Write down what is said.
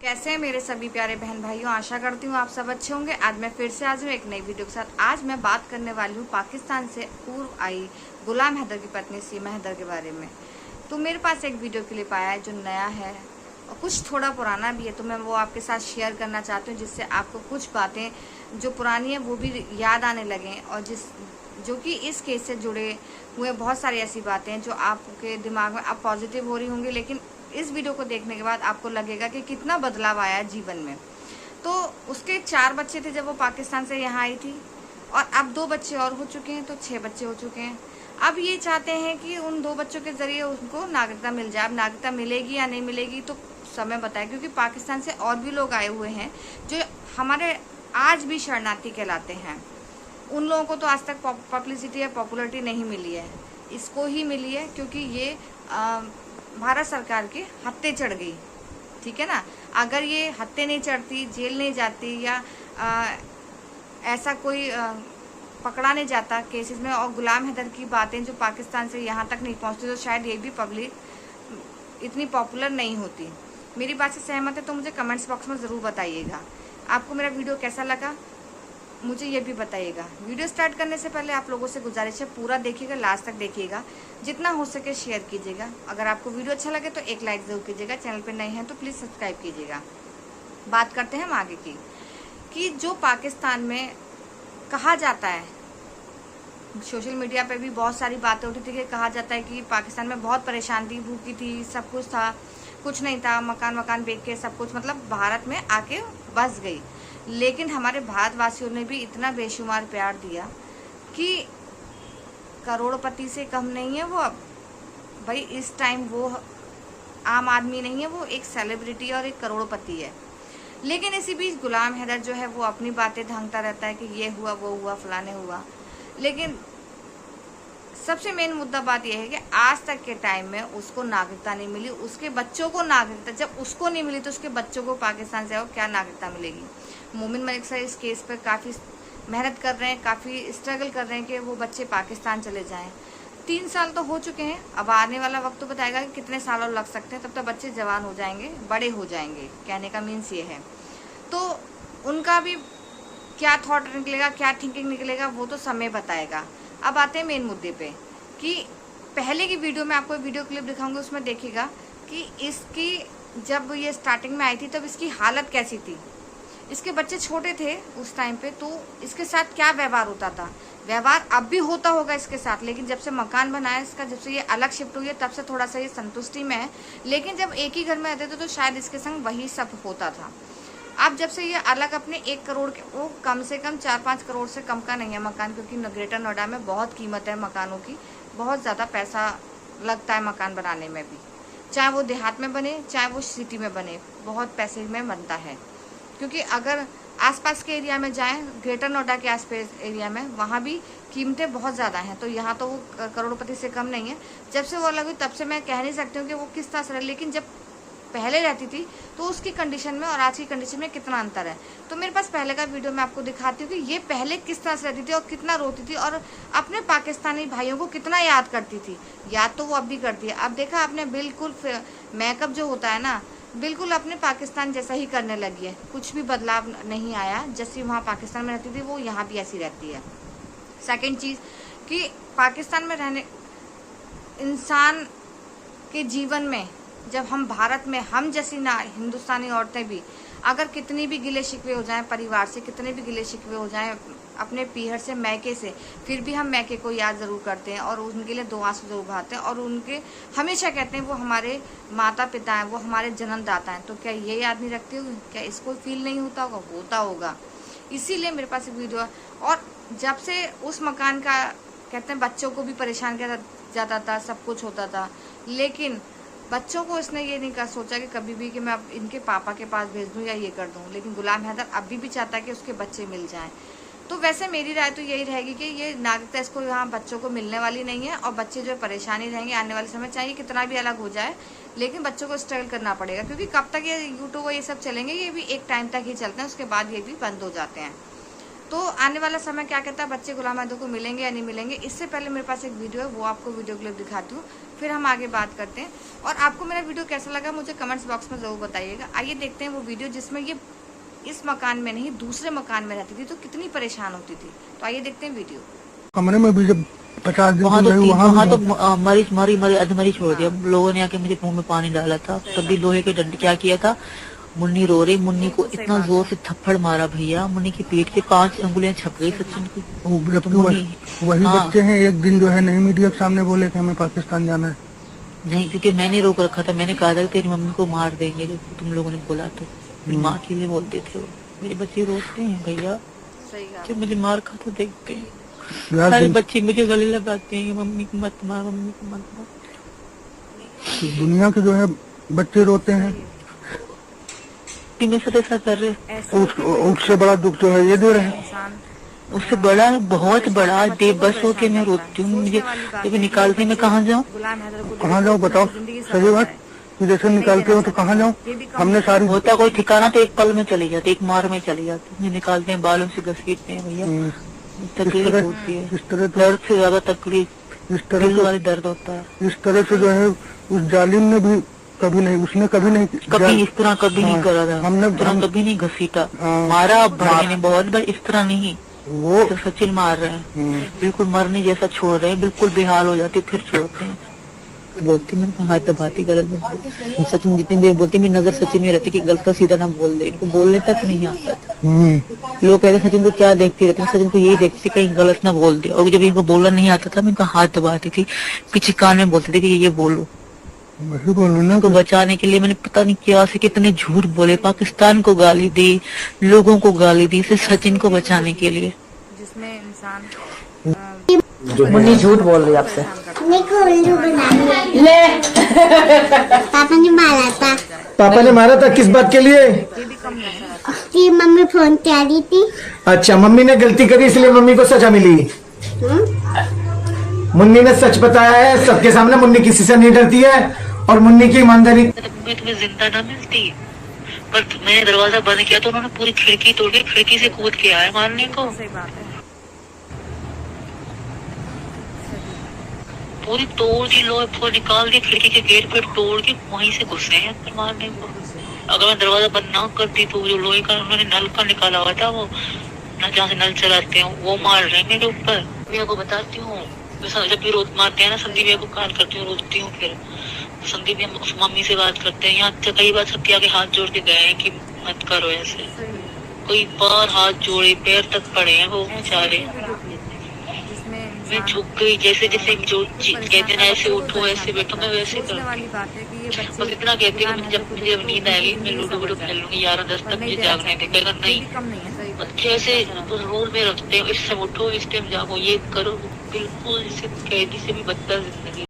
कैसे हैं मेरे सभी प्यारे बहन भाइयों। आशा करती हूँ आप सब अच्छे होंगे। आज मैं फिर से आज हूँ एक नई वीडियो के साथ। आज मैं बात करने वाली हूँ पाकिस्तान से पूर्व आई गुलाम हैदर की पत्नी सीमा हैदर के बारे में। तो मेरे पास एक वीडियो क्लिप आया है जो नया है और कुछ थोड़ा पुराना भी है, तो मैं वो आपके साथ शेयर करना चाहती हूँ, जिससे आपको कुछ बातें जो पुरानी है वो भी याद आने लगें, और जो कि इस केस से जुड़े हुए बहुत सारी ऐसी बातें हैं जो आपके दिमाग में अब पॉजिटिव हो रही होंगी, लेकिन इस वीडियो को देखने के बाद आपको लगेगा कि कितना बदलाव आया है जीवन में। तो उसके 4 बच्चे थे जब वो पाकिस्तान से यहाँ आई थी, और अब 2 बच्चे और हो चुके हैं, तो 6 बच्चे हो चुके हैं। अब ये चाहते हैं कि उन 2 बच्चों के जरिए उनको नागरिकता मिल जाए। अब नागरिकता मिलेगी या नहीं मिलेगी तो समय बताए, क्योंकि पाकिस्तान से और भी लोग आए हुए हैं जो हमारे आज भी शरणार्थी कहलाते हैं। उन लोगों को तो आज तक पब्लिसिटी या पॉपुलरिटी नहीं मिली है, इसको ही मिली है क्योंकि ये भारत सरकार के हत्थे चढ़ गई। ठीक है ना। अगर ये हत्थे नहीं चढ़ती, जेल नहीं जाती, या ऐसा कोई पकड़ा नहीं जाता केसेस में, और गुलाम हैदर की बातें जो पाकिस्तान से यहाँ तक नहीं पहुँचती, तो शायद ये भी पब्लिक इतनी पॉपुलर नहीं होती। मेरी बात से सहमत है तो मुझे कमेंट्स बॉक्स में ज़रूर बताइएगा। आपको मेरा वीडियो कैसा लगा मुझे ये भी बताइएगा। वीडियो स्टार्ट करने से पहले आप लोगों से गुजारिश है पूरा देखिएगा, लास्ट तक देखिएगा, जितना हो सके शेयर कीजिएगा। अगर आपको वीडियो अच्छा लगे तो एक लाइक ज़रूर कीजिएगा। चैनल पे नए हैं तो प्लीज़ सब्सक्राइब कीजिएगा। बात करते हैं हम आगे की, कि जो पाकिस्तान में कहा जाता है, सोशल मीडिया पे भी बहुत सारी बातें उठी थी कि कहा जाता है कि पाकिस्तान में बहुत परेशान थी, भूखी थी, सब कुछ था, कुछ नहीं था, मकान बेच के सब कुछ, मतलब भारत में आके बस गई। लेकिन हमारे भारतवासियों ने भी इतना बेशुमार प्यार दिया कि करोड़पति से कम नहीं है वो। अब भाई इस टाइम वो आम आदमी नहीं है, वो एक सेलिब्रिटी और एक करोड़पति है। लेकिन इसी बीच गुलाम हैदर जो है वो अपनी बातें ढांकता रहता है कि ये हुआ, वो हुआ, फलाने हुआ। लेकिन सबसे मेन मुद्दा बात यह है कि आज तक के टाइम में उसको नागरिकता नहीं मिली, उसके बच्चों को नागरिकता, जब उसको नहीं मिली तो उसके बच्चों को पाकिस्तान से क्या नागरिकता मिलेगी। मोमिन मलिक सर इस केस पर काफ़ी मेहनत कर रहे हैं, काफ़ी स्ट्रगल कर रहे हैं कि वो बच्चे पाकिस्तान चले जाएं। 3 साल तो हो चुके हैं, अब आने वाला वक्त तो बताएगा कि कितने साल और लग सकते हैं। तब तक बच्चे जवान हो जाएंगे, बड़े हो जाएंगे, कहने का मीन्स ये है। तो उनका भी क्या थॉट निकलेगा, क्या थिंकिंग निकलेगा, वो तो समय बताएगा। अब आते हैं मेन मुद्दे पे, कि पहले की वीडियो में आपको वीडियो क्लिप दिखाऊंगी, उसमें देखिएगा कि इसकी जब ये स्टार्टिंग में आई थी तब इसकी हालत कैसी थी। इसके बच्चे छोटे थे उस टाइम पे, तो इसके साथ क्या व्यवहार होता था। व्यवहार अब भी होता होगा इसके साथ, लेकिन जब से मकान बनाया इसका, जब से ये अलग शिफ्ट हुई है, तब से थोड़ा सा ये संतुष्टि में है। लेकिन जब एक ही घर में रहते थे तो शायद इसके संग वही सब होता था। अब जब से ये अलग अपने 1 करोड़ के, वो कम से कम 4-5 करोड़ से कम का नहीं है मकान, क्योंकि ग्रेटर नोएडा में बहुत कीमत है मकानों की, बहुत ज़्यादा पैसा लगता है मकान बनाने में भी, चाहे वो देहात में बने चाहे वो सिटी में बने, बहुत पैसे में बनता है। क्योंकि अगर आसपास के एरिया में जाएं, ग्रेटर नोएडा के आसपास एरिया में, वहाँ भी कीमतें बहुत ज़्यादा हैं, तो यहाँ तो वो करोड़पति से कम नहीं है। जब से वो अलग हुई तब से मैं कह नहीं सकती हूँ कि वो किस तरह से, लेकिन जब पहले रहती थी तो उसकी कंडीशन में और आज की कंडीशन में कितना अंतर है। तो मेरे पास पहले का वीडियो मैं आपको दिखाती हूँ कि ये पहले किस तरह से रहती थी और कितना रोती थी, और अपने पाकिस्तानी भाइयों को कितना याद करती थी। याद तो वो अब भी करती है। अब देखा आपने, बिल्कुल मेकअप जो होता है ना, बिल्कुल अपने पाकिस्तान जैसा ही करने लगी है, कुछ भी बदलाव नहीं आया। जैसी वहाँ पाकिस्तान में रहती थी वो यहाँ भी ऐसी रहती है। सेकेंड चीज़ कि पाकिस्तान में रहने इंसान के जीवन में, जब हम भारत में, हम जैसी ना हिंदुस्तानी औरतें भी अगर कितनी भी गिले शिकवे हो जाएं परिवार से, कितने भी गिले शिकवे हो जाएं अपने पीहर से, मैके से, फिर भी हम मैके को याद ज़रूर करते हैं और उनके लिए दुआ से ज़रूर भाते हैं, और उनके हमेशा कहते हैं वो हमारे माता पिता हैं, वो हमारे जन्मदाता हैं। तो क्या ये याद नहीं रखते हो? क्या इसको फील नहीं होता होगा? होता होगा। इसीलिए मेरे पास एक वीडियो है। और जब से उस मकान का, कहते हैं बच्चों को भी परेशान किया जाता था, सब कुछ होता था, लेकिन बच्चों को इसने ये नहीं कर सोचा कि कभी भी कि मैं अब इनके पापा के पास भेज दूं या ये कर दूं। लेकिन गुलाम हैदर अभी भी चाहता है कि उसके बच्चे मिल जाएं। तो वैसे मेरी राय तो यही रहेगी कि ये नागरिकता इसको यहाँ बच्चों को मिलने वाली नहीं है, और बच्चे जो है परेशानी रहेंगे आने वाले समय, चाहे कितना भी अलग हो जाए, लेकिन बच्चों को स्ट्रगल करना पड़ेगा। क्योंकि कब तक ये यूट्यूब ये सब चलेंगे, ये भी एक टाइम तक ही चलते हैं, उसके बाद ये भी बंद हो जाते हैं। तो आने वाला समय क्या कहता है, बच्चे गुलाम हैदर को मिलेंगे या नहीं मिलेंगे। इससे पहले मेरे पास एक वीडियो है, वो आपको वीडियो क्लिप दिखाती हूँ, फिर हम आगे बात करते हैं। और आपको मेरा वीडियो कैसा लगा मुझे कमेंट्स बॉक्स में ज़रूर बताइएगा। आइए देखते हैं वो वीडियो जिसमें ये इस मकान में नहीं दूसरे मकान में रहती थी तो कितनी परेशान होती थी। तो आइए देखते हैं वीडियो। कमरे में भी जब 50 दिन वहाँ तो वहाँ अधमरी छोड़ दिया। लोगों ने आके मुझे मुंह में पानी डाला था, तभी लोहे के डंडे क्या किया था। मुन्नी रो रही, मुन्नी को इतना जोर से थप्पड़ मारा भैया, मुन्नी की पीठ के 5 अंगुलियां छप गई सचिन की। वही बच्चे हैं, एक दिन जो है नहीं मीडिया के सामने बोले कि हमें पाकिस्तान जाना है। नहीं, क्योंकि मैंने रोक रखा था, मैंने कहा था तेरी मम्मी को मार देंगे जो तुम लोगों ने बोला। तो मेरी माँ के लिए बोलते थे वो। मेरे बच्चे रोते हैं भैया, कि मुझे मार खाता देखते हैं। सारे बच्चे मुझे गले लगाते हैं, मम्मी को मत मार, मम्मी को मत मार। दुनिया के जो है बच्चे रोते हैं, ऐसा कर रहे। उससे बड़ा दुख जो है ये दे रहे हैं। उससे बड़ा, बहुत बड़ा बेबस हो के मैं रोती हूँ। मुझे जब निकालते मैं कहाँ जाऊँ बताओ, सही बात। जैसे निकालते हो तो कहाँ जाऊँ, हमने सारी होता कोई ठिकाना तो एक पल में चली जाती, एक मार में चली जाती। निकालते हैं, बालों से घसीटते हैं भैया, तकलीफ होती है। इस तरह दर्द से ज्यादा तकलीफ इस तरह वाली दर्द होता है। इस तरह से जो है उस जालिम ने भी कभी नहीं, उसने कभी नहीं, कभी इस तरह कभी नहीं करा था। हमने कभी नहीं घसीटा, मारा भड़के ने बहुत, बट इस तरह नहीं। वो तो सचिन मार रहे हैं, बिल्कुल मरने जैसा छोड़ रहे हैं, बिल्कुल बेहाल हो जाती फिर छोड़ते हैं। बोलती मैं हाँ तो बात ही गलत है। सचिन जितनी देर बोलती मेरी नजर सचिन में रहती कि गलत का सीधा ना बोल दे, इनको बोलने तक नहीं आता था। लोग कहते सचिन को क्या देखती रहती, सचिन को यही देखती कहीं गलत ना बोल दे। और जब इनको बोलना नहीं आता था मैं इनका हाथ दबाती थी, पीछे कान में बोलती थी कि ये बोलो। वही बोलो ना, को बचाने के लिए मैंने पता नहीं क्या से कितने झूठ बोले, पाकिस्तान को गाली दी, लोगों को गाली दी, सिर्फ सचिन को बचाने के लिए। जिसमें इंसान मुन्नी झूठ बोल रही आपसे। ले पापा ने मारा था। पापा ने मारा था, किस बात के लिए? कि मम्मी फोन कर रही थी। अच्छा, मम्मी ने गलती करी इसलिए मम्मी को सजा मिली। मुन्नी ने सच बताया है सबके सामने, मुन्नी किसी से नहीं डरती है और मुन्नी की ईमानदारी। तुम्हें जिंदा ना मिलती, पर मैंने दरवाजा बंद किया तो उन्होंने पूरी खिड़की तोड़ के खिड़की से कूद के आए मारने को। सही बात है। पूरी तोड़ दी, लोहे निकाल दी, खिड़की के गेट पे तोड़ के वहीं से घुसे हैं अंदर मारने को। अगर मैं दरवाजा बंद ना करती तो जो लोहे का उन्होंने नल का निकाला हुआ था, वो जहाँ से नल चलाते हैं वो मार रहे हैं मेरे ऊपर। मैं आपको बताती हूँ, जब भी रोज मारते हैं ना, संदीप भैया को कॉल करती हूँ, रोती हूँ। फिर संदीप भैया मम्मी से बात करते हैं, यहाँ कई बार सत्या के हाथ जोड़ के गए हैं कि मत करो ऐसे। कोई बार हाथ जोड़े, पैर तक पड़े हैं वो बेचारे। मैं झुक गई, जैसे जैसे जो कहते हैं ऐसे उठो ऐसे बैठो, मैं वैसे कर। बस इतना कहती हूँ कि जब मुझे नींद आएगी मैं लूडो वूडो खेल लूंगी 11-10 तक, मुझे जागने देगा नहीं। बच्चे ऐसे रोल में रखते हैं, इस टाइम उठो, इस टाइम जागो, ये करो, बिल्कुल जैसे कैदी से भी बदतर जिंदगी।